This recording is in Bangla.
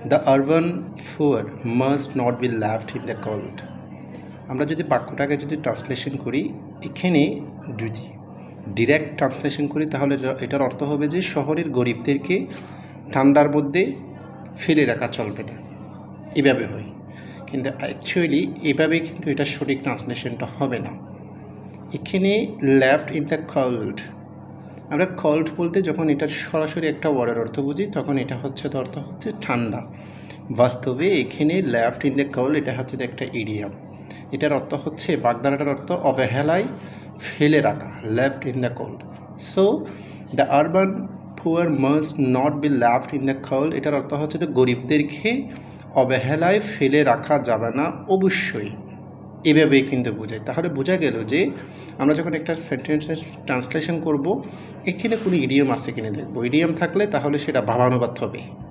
The urban poor must not be left in the cold. আমরা যদি বাক্যটাকে যদি ট্রান্সলেশন করি, এখানে যদি ডিরেক্ট ট্রান্সলেশন করি তাহলে এটার অর্থ হবে যে শহরের গরিবদেরকে ঠান্ডার মধ্যে ফেলে রাখা চলবে না, এভাবে হয়। কিন্তু অ্যাকচুয়ালি এভাবে কিন্তু এটা সঠিক ট্রান্সলেশনটা হবে না। এখানে লেফট ইন দ্য কোল্ড, আমরা কোল্ড বলতে যখন এটা সরাসরি একটা ওয়ার্ডের অর্থ বুঝি তখন এটা হচ্ছে অর্থ হচ্ছে ঠান্ডা। বাস্তবে এখানে লেফট ইন দ্য কোল্ড এটা হচ্ছে একটা ইডিয়াম। এটার অর্থ হচ্ছে, বাগধারাটার অর্থ অবহেলায় ফেলে রাখা, left in the cold. So the urban poor must not be left in the cold, এটার অর্থ হচ্ছে যে গরিবদেরকে অবহেলায় ফেলে রাখা যাবে না অবশ্যই, এভাবেই কিন্তু বোঝায়। তাহলে বোঝা গেল যে আমরা যখন একটা সেন্টেন্সের ট্রান্সলেশন করব, এখানে কোনো ইডিয়ম আছে কিনা দেখব। ইডিয়ম থাকলে তাহলে সেটা ভাবানুবাদ হবে।